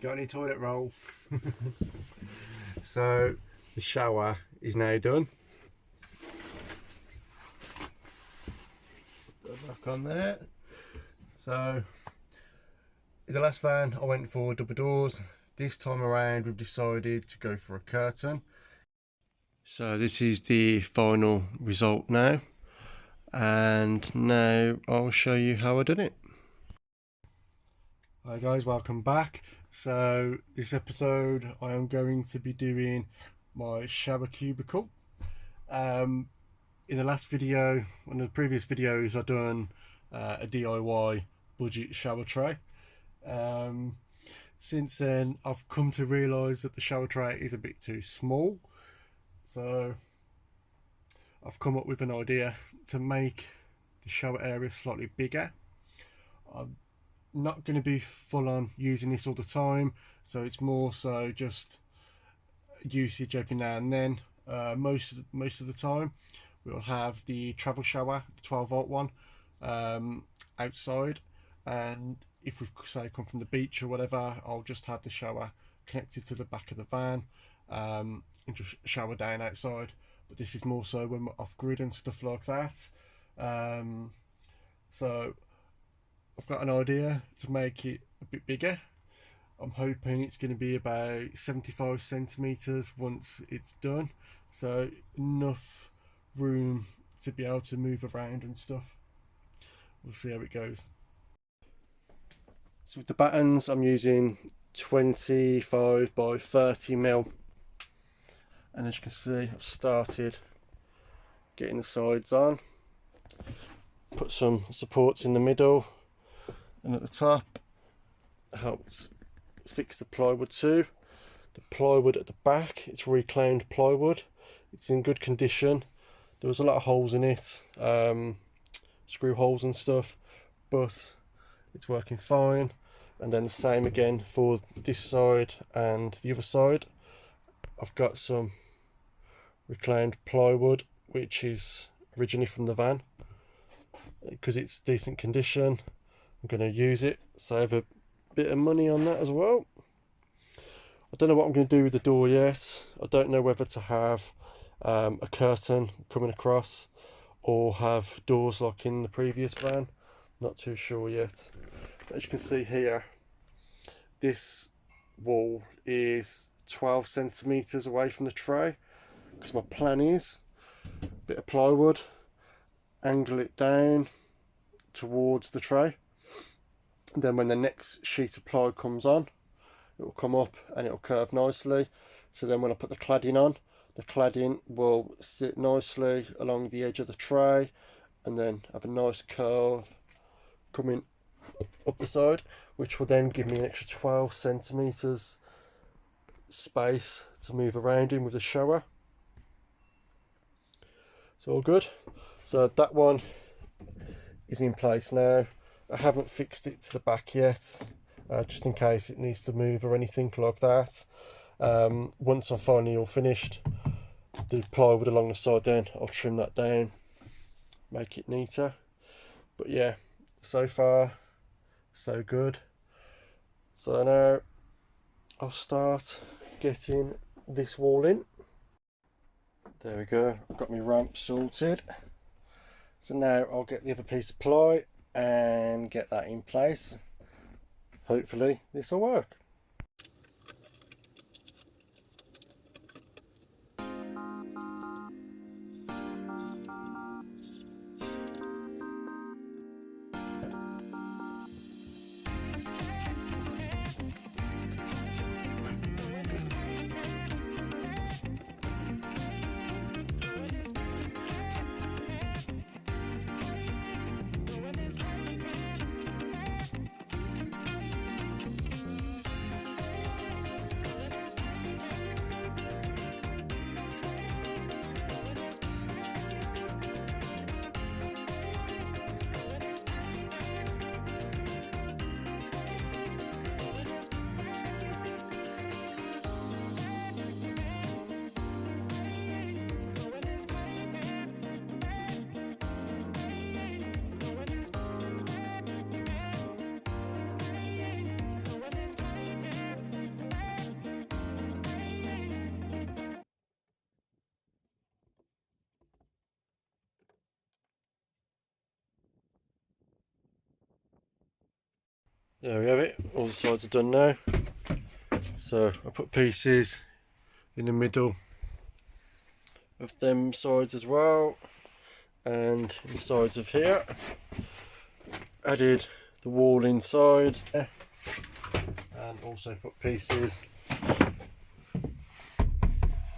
Got any toilet roll? So the shower is now done. Put it back on there. So in the last van I went for double doors. This time around we've decided to go for a curtain. So this is the final result now, and now I'll show you how I done it. Hi guys, welcome back. So this episode I am going to be doing my shower cubicle. In the last video, one of the previous videos, I've done a DIY budget shower tray. Since then I've come to realise that the shower tray is a bit too small, so I've come up with an idea to make the shower area slightly bigger. I'm not going to be full on using this all the time, so it's more so just usage every now and then. Most of the time we'll have the travel shower, the 12-volt one, outside, and if we say come from the beach or whatever, I'll just have the shower connected to the back of the van, and just shower down outside. But this is more so when we're off grid and stuff like that. So I've got an idea to make it a bit bigger. I'm hoping it's going to be about 75 centimeters once it's done, so enough room to be able to move around and stuff. We'll see how it goes. So with the battens, I'm using 25 by 30 mil, and as you can see, I've started getting the sides on. Put some supports in the middle, and at the top helps fix the plywood too. The plywood at the back, it's reclaimed plywood. It's in good condition. There was a lot of holes in it, screw holes and stuff, but it's working fine. And then the same again for this side and the other side. I've got some reclaimed plywood which is originally from the van. Because it's decent condition, I'm going to use it, save a bit of money on that as well. I don't know what I'm going to do with the door yet. I don't know whether to have a curtain coming across or have doors like in the previous van. Not too sure yet. As you can see here, this wall is 12 centimeters away from the tray, because my plan is a bit of plywood, angle it down towards the tray, and then when the next sheet of ply comes on, it will come up and it will curve nicely. So then when I put the cladding on, the cladding will sit nicely along the edge of the tray and then have a nice curve coming up the side, which will then give me an extra 12 centimeters space to move around in with the shower. It's all good. So that one is in place now. I haven't fixed it to the back yet, just in case it needs to move or anything like that. Once I'm finally all finished, the plywood along the side, then I'll trim that down, make it neater. But yeah, so far so good. So now I'll start getting this wall in. There we go, I've got my ramp sorted. So now I'll get the other piece of ply and get that in place. Hopefully this will work. There we have it, all the sides are done now. So I put pieces in the middle of them sides as well, and the sides of here. Added the wall inside, and also put pieces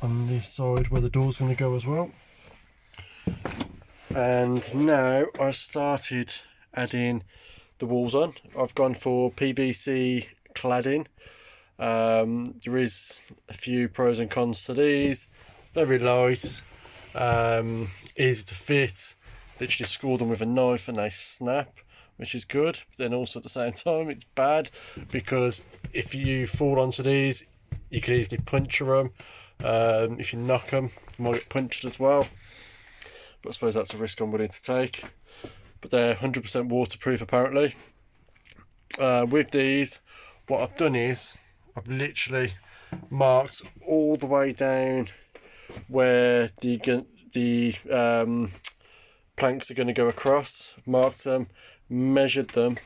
on this side where the door's going to go as well. And now I started adding the walls on. I've gone for PVC cladding. There is a few pros and cons to these. Very light, easy to fit, literally score them with a knife and they snap, which is good. But then also at the same time it's bad, because if you fall onto these you can easily puncture them. If you knock them, you might get punctured as well, but I suppose that's a risk I'm willing to take. But they're 100% waterproof apparently. With these, what I've done is I've literally marked all the way down where the planks are going to go across. I've marked them, measured them,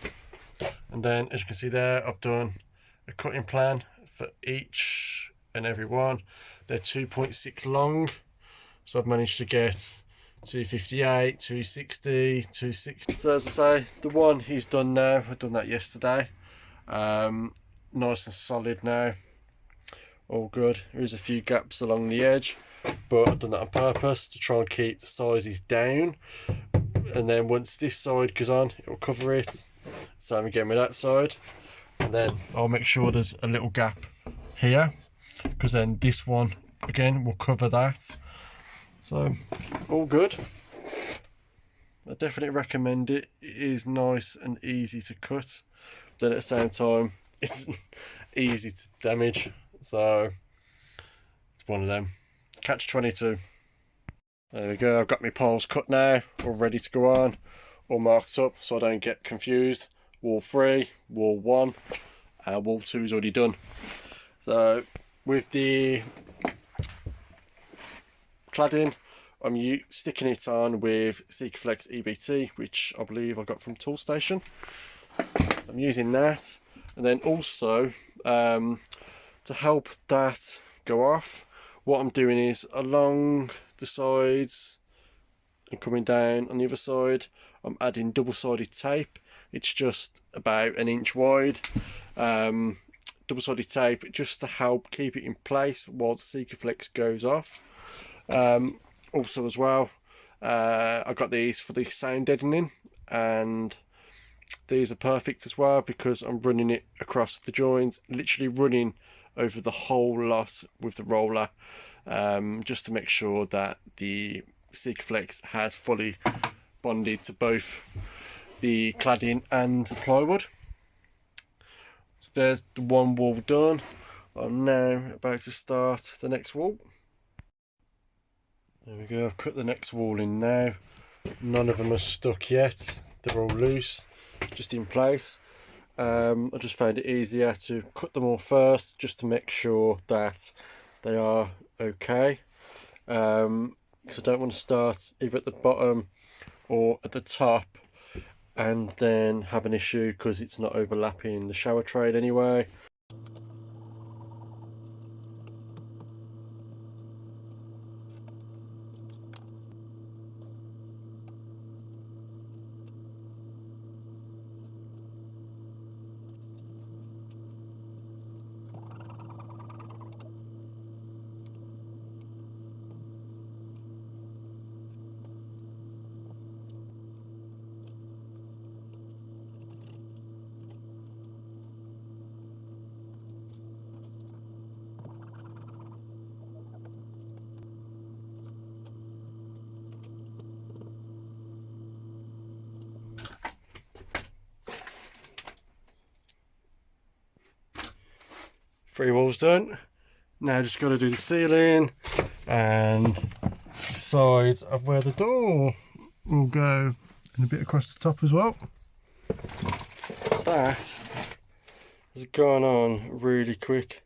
and then as you can see there, I've done a cutting plan for each and every one. They're 2.6 long, so I've managed to get 258, 260, 260. So as I say, the one is done now. I've done that yesterday. Nice and solid now, all good. There is a few gaps along the edge, but I've done that on purpose to try and keep the sizes down, and then once this side goes on it will cover it. Same again with that side, and then I'll make sure there's a little gap here, because then this one again will cover that. So all good. I definitely recommend it. It is nice and easy to cut, but then at the same time it's easy to damage, so it's one of them. Catch-22. There we go, I've got my piles cut now, all ready to go on, all marked up so I don't get confused. Wall 3, wall 1, wall 2 is already done. So with the cladding, I'm sticking it on with Sikaflex EBT, which I believe I got from Toolstation. So I'm using that, and then also to help that go off, what I'm doing is along the sides and coming down on the other side, I'm adding double-sided tape. It's just about 1 inch wide. Double-sided tape just to help keep it in place while the Sikaflex goes off. Also as well, I got these for the sound deadening, and these are perfect as well because I'm running it across the joints, literally running over the whole lot with the roller, just to make sure that the Sikaflex has fully bonded to both the cladding and the plywood. So there's the one wall done. I'm now about to start the next wall. There we go, I've cut the next wall in now. None of them are stuck yet, they're all loose, just in place. I just found it easier to cut them all first, just to make sure that they are okay. Because I don't want to start either at the bottom or at the top and then have an issue because it's not overlapping the shower tray anyway. Three walls done. Now just got to do the ceiling and the sides of where the door will go, and a bit across the top as well. That has gone on really quick.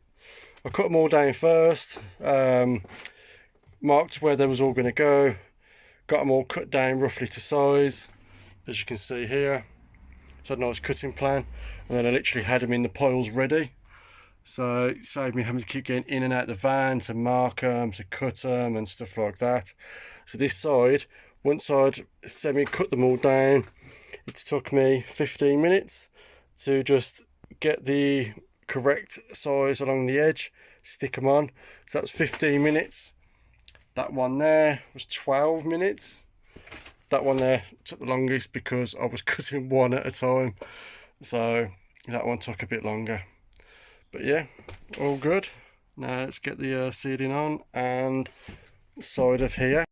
I cut them all down first, marked where they was all going to go, got them all cut down roughly to size, as you can see here, so I had a nice cutting plan, and then I literally had them in the piles ready. So it saved me having to keep getting in and out the van to mark them, to cut them and stuff like that. So this side, once I'd semi-cut them all down, it took me 15 minutes to just get the correct size along the edge, stick them on. So that's 15 minutes. That one there was 12 minutes. That one there took the longest because I was cutting one at a time. So that one took a bit longer. But yeah, all good. Now let's get the sealing on and side of here.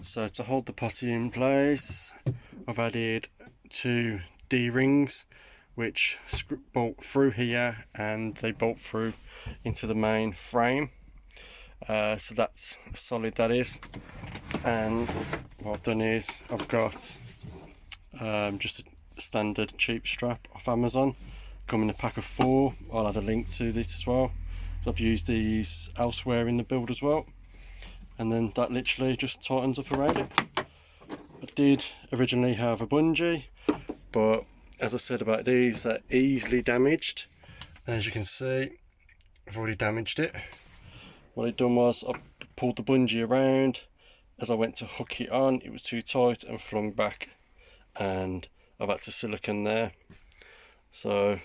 So to hold the potty in place, I've added 2 D-rings which bolt through here and they bolt through into the main frame. So that's solid, that is. And what I've done is I've got just a standard cheap strap off Amazon, come in a pack of 4. I'll add a link to this as well. So I've used these elsewhere in the build as well, and then that literally just tightens up around it. I did originally have a bungee, but as I said about these, they're easily damaged, and as you can see I've already damaged it. What I'd done was I pulled the bungee around. As I went to hook it on, it was too tight and flung back, and I've had to silicone there. So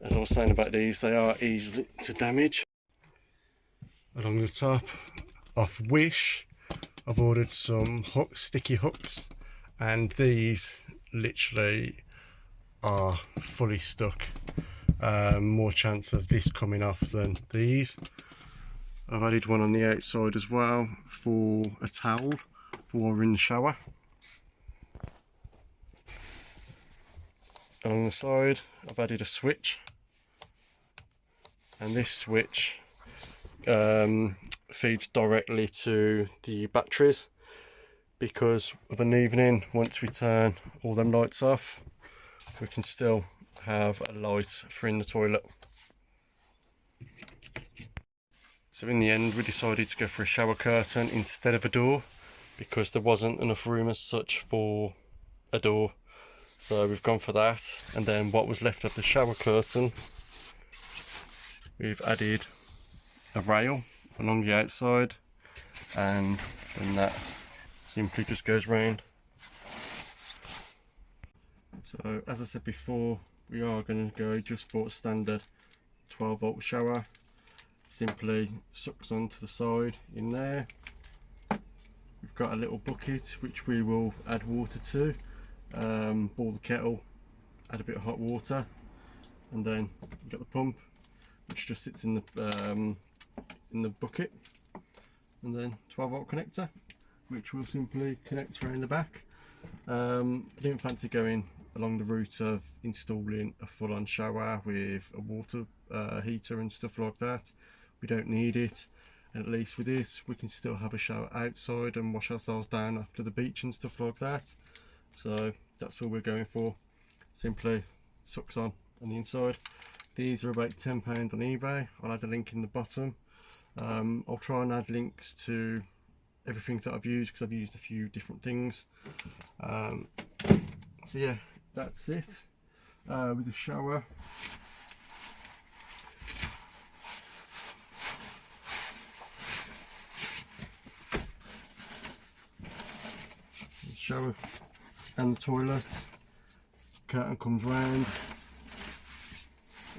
as I was saying about these, they are easy to damage. Along the top, off Wish, I've ordered some sticky hooks, and these literally are fully stuck. More chance of this coming off than these. I've added one on the outside as well for a towel for while we're in the shower. Along the side, I've added a switch, and this switch feeds directly to the batteries, because of an evening, once we turn all them lights off, we can still have a light for in the toilet. So in the end, we decided to go for a shower curtain instead of a door, because there wasn't enough room as such for a door. So we've gone for that, and then what was left of the shower curtain, we've added a rail along the outside, and then that simply just goes round. So as I said before, we are going to go just for a standard 12-volt shower. Simply sucks onto the side in there. We've got a little bucket which we will add water to, boil the kettle, add a bit of hot water, and then we've got the pump which just sits in the bucket, and then 12-volt connector which will simply connect around the back. I didn't fancy going along the route of installing a full-on shower with a water heater and stuff like that. We don't need it, and at least with this we can still have a shower outside and wash ourselves down after the beach and stuff like that. So that's all we're going for. Simply sucks on the inside. These are about £10 on eBay. I'll add a link in the bottom. I'll try and add links to everything that I've used, because I've used a few different things. So yeah, that's it with the shower. The shower and the toilet, curtain comes round,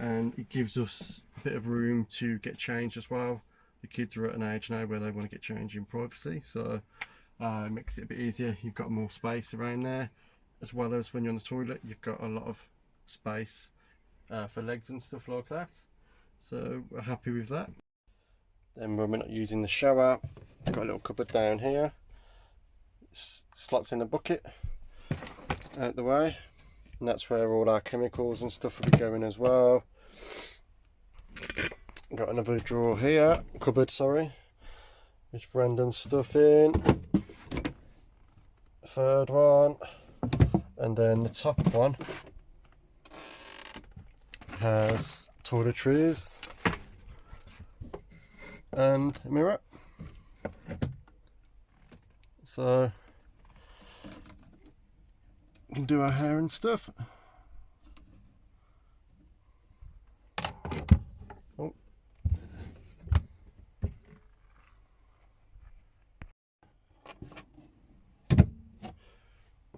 and it gives us a bit of room to get changed as well. The kids are at an age now where they want to get changed in privacy, so it makes it a bit easier. You've got more space around there, as well as when you're on the toilet you've got a lot of space for legs and stuff like that. So we're happy with that. Then when we're not using the shower, I've got a little cupboard down here, slots in the bucket out the way, and that's where all our chemicals and stuff will be going as well. Got another drawer here, cupboard, sorry, with random stuff in. Third one, and then the top one has toiletries and a mirror, so we can do our hair and stuff. Oh.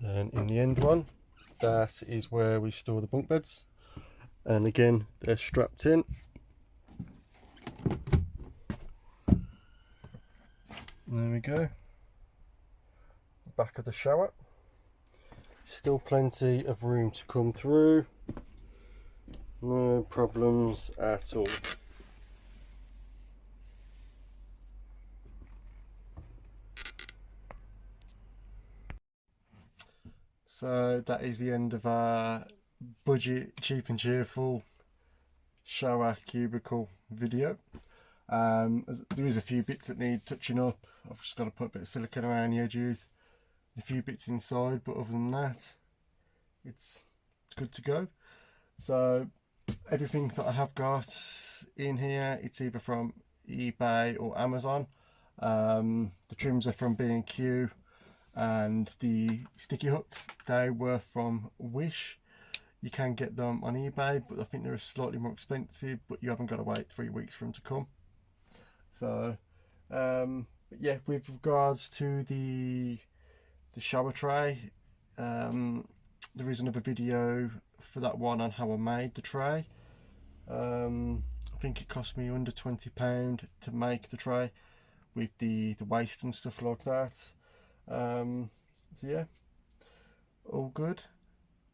And in the end one, that is where we store the bunk beds, and again they're strapped in. There we go, back of the shower. Still plenty of room to come through, no problems at all. So that is the end of our budget, cheap and cheerful shower cubicle video. There is a few bits that need touching up. I've just got to put a bit of silicone around the edges, a few bits inside, but other than that, it's good to go. So everything that I have got in here, it's either from eBay or Amazon. The trims are from B&Q, and the sticky hooks, they were from Wish. You can get them on eBay, but I think they're slightly more expensive, but you haven't got to wait 3 weeks for them to come. So but yeah, with regards to the shower tray, there is another video for that one on how I made the tray. I think it cost me under £20 to make the tray with the waste and stuff like that. So yeah, all good,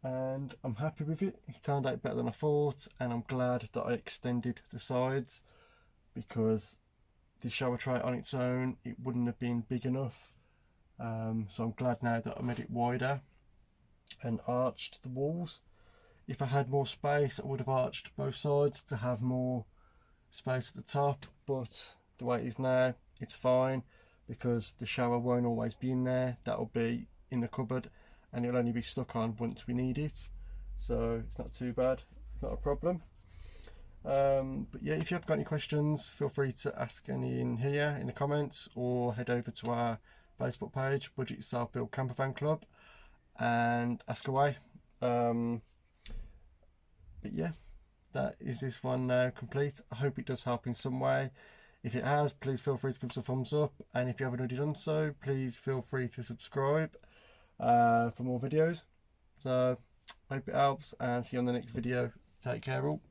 and I'm happy with it. It's turned out better than I thought, and I'm glad that I extended the sides, because the shower tray on its own, it wouldn't have been big enough. So I'm glad now that I made it wider and arched the walls. If I had more space, I would have arched both sides to have more space at the top, but the way it is now, it's fine, because the shower won't always be in there. That'll be in the cupboard, and it'll only be stuck on once we need it, so it's not too bad, it's not a problem. But yeah, if you have got any questions, feel free to ask any in here in the comments, or head over to our Facebook page, Budget Yourself Build Campervan Club, and ask away. But yeah, that is this one now complete. I hope it does help in some way. If it has, please feel free to give us a thumbs up, and if you haven't already done so, please feel free to subscribe for more videos. So hope it helps, and see you on the next video. Take care all.